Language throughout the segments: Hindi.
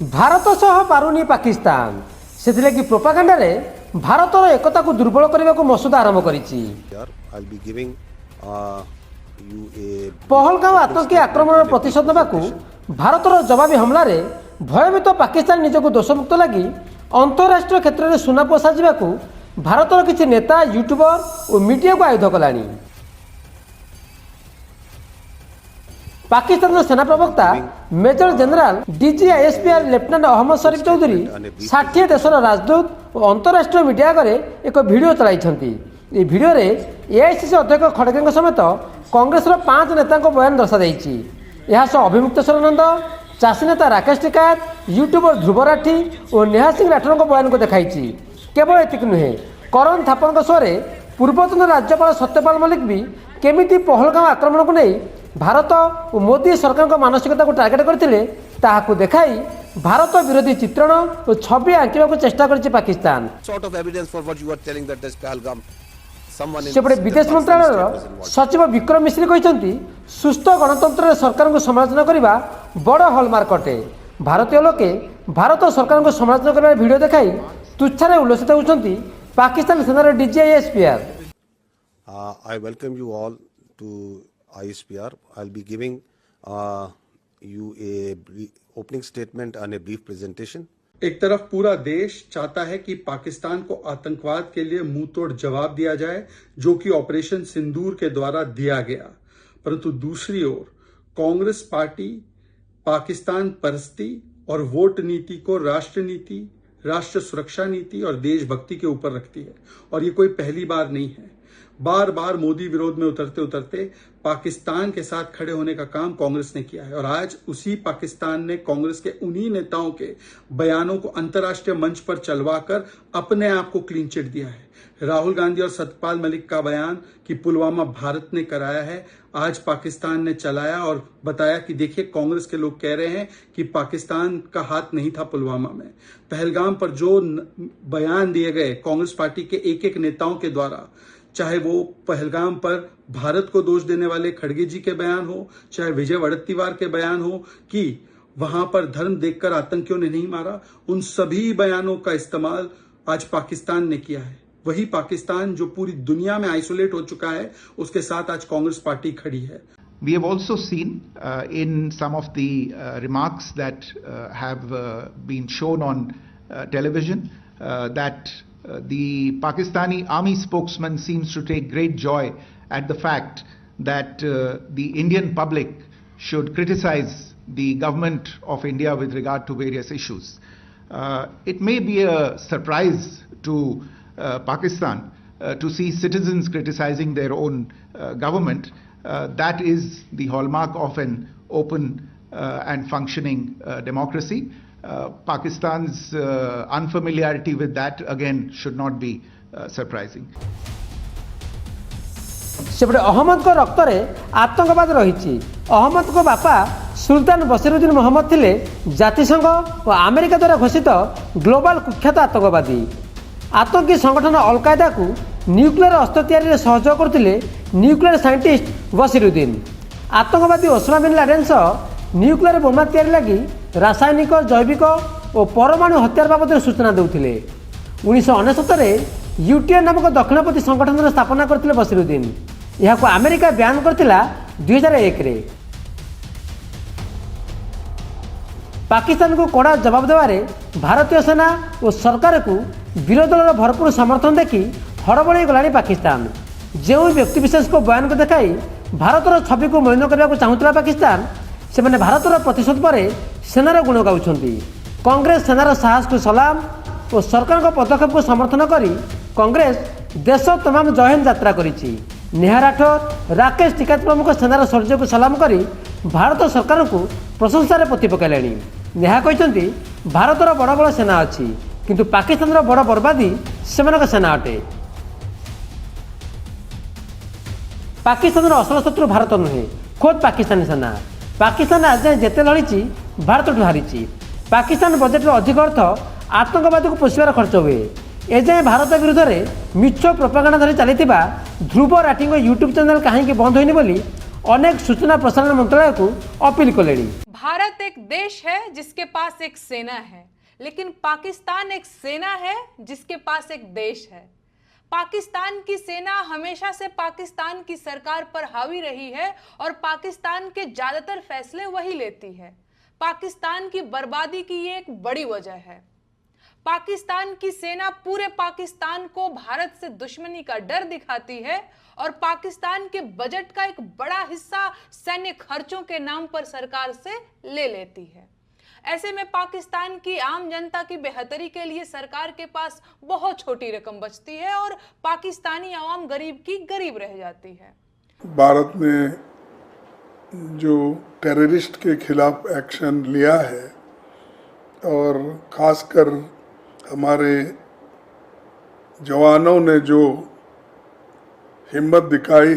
भारत सह पारुनी पाकिस्तान से कि प्रोपागांडा भारतर एकता को दुर्बल करने को मसुदा आरंभ करिछि। पहलगाम आतंकी आक्रमण प्रतिशोध नेबाकू भारतर जवाबी हमलार भयभीत पाकिस्तान निजक दोषमुक्त लगी अंतरराष्ट्रीय क्षेत्र में सुना पोषा जावाकू भारतर किसी नेता यूट्यूबर और मीडिया को आयुध कलानी। पाकिस्तान सेना प्रवक्ता major general DGISPR lieutenant Ahmed Sharif Chaudhry 60 देशर राजदूत और अंतरराष्ट्रीय मीडिया आगे एक भिडियो चलाई। ये भिडियो AICC अध्यक्ष खड़गे समेत कांग्रेस 5 नेता बयान दर्शाई। यह अभिमुक्तेश्वर नंद, चाषी नेता राकेश टिकायत, यूट्यूबर ध्रुव राठी और नेहा सिंह राठौर बयान को देखाई। केवल एतिक नुहे, करण थापर शो पूर्वतन राज्यपाल सत्यपाल मलिक भी केमिति पहलगाम आक्रमण को नहीं भारत और मोदी सरकार मानसिकता को टार्गेट करते ताहाकू देखाई भारत विरोधी चित्रण और छवि आंकिबा को चेष्टा करछि पाकिस्तान। सेपटे विदेश मंत्रालय सचिव विक्रम मिश्री कहते सुस्थ गणतंत्र सरकार को समालोचना करने बड़ हलमार्क अटे। भारतीय लोके भारत सरकार को समालोचना करने वीडियो देखाई तुच्छारे उल्लसित होती पाकिस्तान सेनार DGISPR। I welcome you all to ISPR. I'll be giving you a opening statement and a brief presentation. एक तरफ पूरा देश चाहता है कि पाकिस्तान को आतंकवाद के लिए मुंह तोड़ जवाब दिया जाए, जो कि ऑपरेशन सिंदूर के द्वारा दिया गया, परंतु दूसरी ओर कांग्रेस पार्टी पाकिस्तान परस्ती और वोट नीति को राष्ट्र नीति, राष्ट्र सुरक्षा नीति और देशभक्ति के ऊपर रखती है। और ये कोई पहली बार नहीं है। बार बार मोदी विरोध में उतरते उतरते पाकिस्तान के साथ खड़े होने का काम कांग्रेस ने किया है। और आज उसी पाकिस्तान ने कांग्रेस के उन्हीं नेताओं के बयानों को अंतर्राष्ट्रीय मंच पर चलवाकर अपने आप को क्लीन चिट दिया है। राहुल गांधी और सत्यपाल मलिक का बयान कि पुलवामा भारत ने कराया है, आज पाकिस्तान ने चलाया और बताया कि देखिए कांग्रेस के लोग कह रहे हैं कि पाकिस्तान का हाथ नहीं था पुलवामा में। पहलगाम पर जो बयान दिए गए कांग्रेस पार्टी के एक एक नेताओं के द्वारा, चाहे वो पहलगाम पर भारत को दोष देने वाले खड़गे जी के बयान हो, चाहे विजय वड़त्तीवार के बयान हो कि वहां पर धर्म देखकर आतंकियों ने नहीं मारा, उन सभी बयानों का इस्तेमाल आज पाकिस्तान ने किया है। वही पाकिस्तान जो पूरी दुनिया में आइसोलेट हो चुका है, उसके साथ आज कांग्रेस पार्टी खड़ी है। We have also seen in some of the remarks that have been shown on television that the Pakistani army spokesman seems to take great joy at the fact that the Indian public should criticize the government of India with regard to various issues. It may be a surprise to Pakistan to see citizens criticizing their own government. That is the hallmark of an open and functioning democracy. Pakistan's unfamiliarity with that again should not be surprising. सेपटे अहमद को रक्त में आतंकवाद रही। अहमद को बापा सुल्तान बसीरुद्दीन मोहम्मद थिले जातिसंघ और अमेरिका द्वारा घोषित ग्लोबल कुख्यात आतंकवादी। आतंकी संगठन अल कायदा को न्यूक्लियर अस्त्र तैयारी सहयोग करते न्यूक्लियर साइंटिस्ट बसीरुद्दीन। आतंकवादी ओसामा बिन लादेन सह न्यूक्लियर बोमा तैयारी लगी रासायनिक, जैविक और परमाणु हथियार बाबद सूचना देउथिले। 1969 UTI नामक दक्षिणपति संगठन स्थापना करथिले बसीरुद्दीन। यह अमेरिका बैन करथिला 2001 रे। पाकिस्तान को कड़ा जवाब देवारे भारतीय सेना और सरकार को विरोधी दल भरपूर समर्थन देखी हड़बड़ी गलानी पाकिस्तान। जो व्यक्तिविशेष को बयान को देखाई भारतर छवि को मलिन करने को चाहूला पाकिस्तान, से मैंने भारतर प्रतिशोध पर सेनार गुण गाउछंती। कांग्रेस सेनार साहस को सलाम और सरकार को पदक्षेप को समर्थन करी कांग्रेस देश तमाम जय हिंद यात्रा करिछि। नेहा राठौर, राकेश टिकायत प्रमुख सेनार शौर्य को सलाम करी भारत सरकार को प्रशंसार पोति पकाइलेଣି। नेहा कहते भारतर बड़ बड़ सेना अच्छी किंतु पाकिस्तान बड़ बर्बादी सेमानक सेना अटे। पाकिस्तान असल शत्रु भारत नुहे, खोद पाकिस्तानी सेना। पाकिस्तान आज जिते लड़ी भारत हारी। पाकिस्तान बजेट अधिक अर्थ आतंकवादी को पोषिबार खर्च हुए। एजाएं भारत विरुद्ध में मिछ प्रोपागांडा धरी चली ध्रुव राठी यूट्यूब चैनल कहीं बंद होनी बोली अनेक सूचना प्रसारण मंत्रालय को अपील कले। भारत एक देश है जिसके पास एक सेना है, लेकिन पाकिस्तान एक सेना है जिसके पास एक देश है। पाकिस्तान की सेना हमेशा से पाकिस्तान की सरकार पर हावी रही है और पाकिस्तान के ज्यादातर फैसले वही लेती है। पाकिस्तान की बर्बादी की ये एक बड़ी वजह है। पाकिस्तान की सेना पूरे पाकिस्तान को भारत से दुश्मनी का डर दिखाती है और पाकिस्तान के बजट का एक बड़ा हिस्सा सैन्य खर्चों के नाम पर सरकार से ले लेती है। ऐसे में पाकिस्तान की आम जनता की बेहतरी के लिए सरकार के पास बहुत छोटी रकम बचती है और पाकिस्तानी आवाम गरीब की गरीब रह जाती है। भारत ने जो टेररिस्ट के खिलाफ एक्शन लिया है और खासकर हमारे जवानों ने जो हिम्मत दिखाई,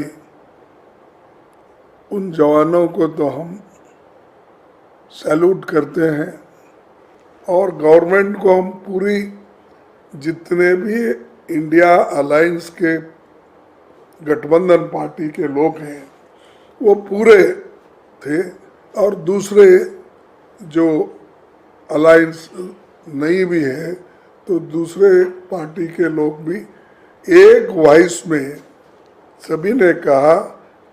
उन जवानों को तो हम सैल्यूट करते हैं और गवर्नमेंट को हम पूरी जितने भी इंडिया अलायंस के गठबंधन पार्टी के लोग हैं वो पूरे थे और दूसरे जो अलायंस नहीं भी है तो दूसरे पार्टी के लोग भी एक वॉइस में सभी ने कहा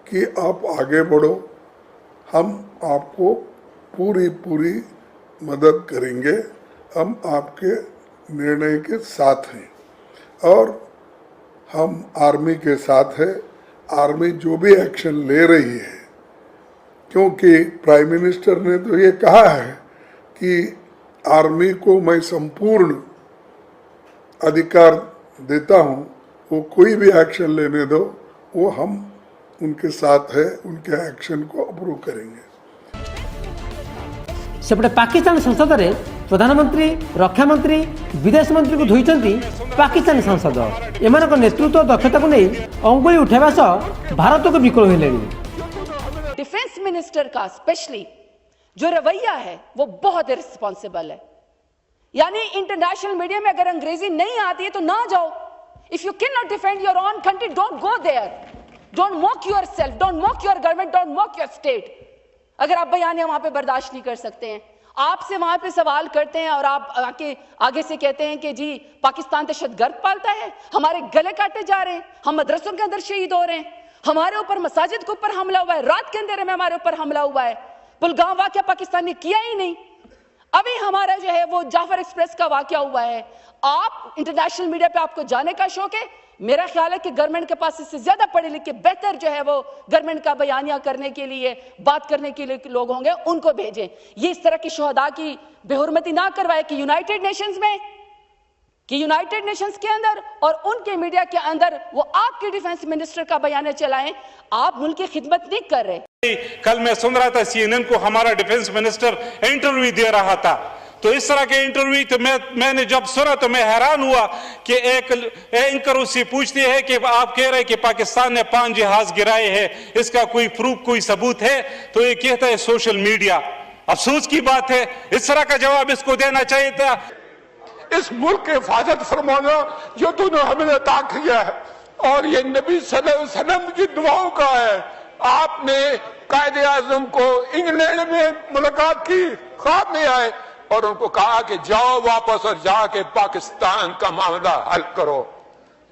कि आप आगे बढ़ो, हम आपको पूरी मदद करेंगे, हम आपके निर्णय के साथ हैं और हम आर्मी के साथ है। आर्मी जो भी एक्शन ले रही है, क्योंकि प्राइम मिनिस्टर ने तो ये कहा है कि आर्मी को मैं संपूर्ण अधिकार देता हूँ, वो कोई भी एक्शन लेने दो, वो हम उनके साथ है, उनके एक्शन को अप्रूव करेंगे। सेपटे पाकिस्तान संसद में प्रधानमंत्री, रक्षा मंत्री, विदेश मंत्री को धोइचंती पाकिस्तानी सांसद। एमानक नेतृत्व दक्षता को नहीं अंगुली उठाइबा सह भारत को विकल होइलेनी। डिफेंस मिनिस्टर का स्पेशली जो रवैया है वो बहुत इररिस्पॉन्सिबल है। यानी इंटरनेशनल मीडिया में अगर अंग्रेजी नहीं आती है तो ना जाओ। If you can not defend your own country, don't go there, don't mock yourself, don't mock your government, don't mock your state. अगर आप बयानियां वहां पे बर्दाश्त नहीं कर सकते हैं, आपसे वहां पे सवाल करते हैं और आप आगे से कहते हैं कि जी पाकिस्तान दहशतगर्द पालता है, हमारे गले काटे जा रहे हैं, हम मदरसों के अंदर शहीद हो रहे हैं, हमारे ऊपर मसाजिद के ऊपर हमला हुआ है, रात के अंधेरे में हमारे ऊपर हमला हुआ है, पुलगाम वाकया पाकिस्तान ने किया ही नहीं। अभी हमारा जो है वो जाफर एक्सप्रेस का वाकया हुआ है। आप इंटरनेशनल मीडिया पे आपको जाने का शौक है, मेरा ख्याल है कि गवर्नमेंट के पास इससे ज्यादा पढ़े लिखे बेहतर जो है वो गवर्नमेंट का बयानिया करने के लिए, बात करने के लिए लोग होंगे, उनको भेजें। ये इस तरह की शोहदा की बेहुरमती ना करवाए कि यूनाइटेड नेशंस के अंदर और उनके मीडिया के अंदर वो आपके डिफेंस मिनिस्टर का बयान चलाएं। आप मुल्क की खिदमत नहीं कर रहे। कल मैं सुन रहा था CNN को, हमारा डिफेंस मिनिस्टर इंटरव्यू दे रहा था, तो इस तरह के इंटरव्यू तो मैंने जब सुना तो मैं हैरान हुआ कि एक एंकर उससे पूछती है कि आप कह रहे हैं कि पाकिस्तान ने 5 जहाज गिराए हैं, इसका कोई प्रूफ, कोई सबूत है? तो ये कहता है सोशल मीडिया। अफसोस की बात है, इस तरह का जवाब इसको देना चाहिए था। इस मुल्क के हिफाजत फरमाना जो तूने हमें अता किया है, और ये नबी सल्लल्लाहु अलैहि वसल्लम की दुआओं का है। आपने कायदे आजम को इंग्लैंड में मुलाकात की, ख्वाब में आए और उनको कहा कि जाओ वापस और जाके पाकिस्तान का मामला हल करो।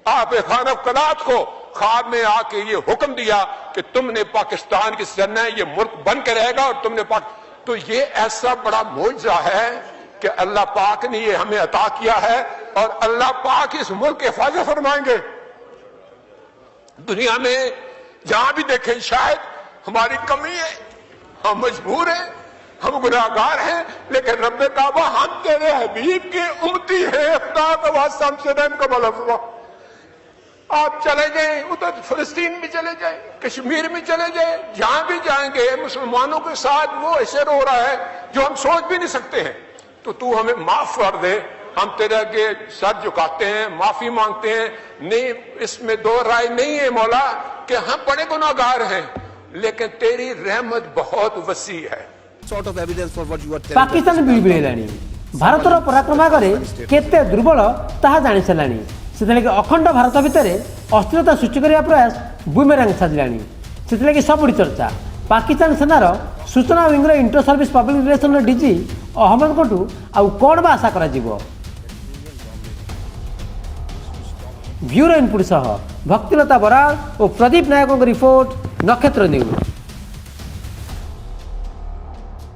आप खान कलात को ख्वाब में आके ये हुक्म दिया कि तुमने पाकिस्तान की सेना, ये मुल्क बन के रहेगा और तुमने तो ये ऐसा बड़ा मौजज़ा है कि अल्लाह पाक ने ये हमें अता किया है और अल्लाह पाक इस मुल्क की हिफाजत फरमाएंगे। दुनिया में जहां भी देखें शायद हमारी कमी है, हम मजबूर हैं, हम गुनाहगार हैं, लेकिन रब्बे काबा हम तेरे हबीब के उम्मती हैं, खुदा का वास्ता हमसे रहम का भला। आप चले जाएं, उधर फिलिस्तीन भी चले जाएं, कश्मीर में चले जाएं, जहां भी जाएंगे मुसलमानों के साथ वो ऐसे रो रहा है जो हम सोच भी नहीं सकते हैं। तो तू हमें माफ कर दे, हम तेरे आगे सर झुकाते हैं, माफी मांगते हैं। नहीं, इसमें दो राय नहीं है मौला कि हम बड़े गुनाहगार हैं, लेकिन तेरी रहमत बहुत वसी है। पाकिस्तान बिलबिलाणी भारतर पराक्रम आगे केते दुर्बल ताहा जानि साराणी। से अखंड भारत भितर अस्थिरता सृष्टि करने प्रयास बुमेरांग साजिलाणी। से सबुठी चर्चा पाकिस्तान सेनार सूचना विंगर inter service public relation DG Ahmed को आउ कौन बा आशा करा जिवो। ब्यूरो इनपुट सह भक्तिलता बराड़ और प्रदीप नायकों रिपोर्ट नक्षत्र न्यूज।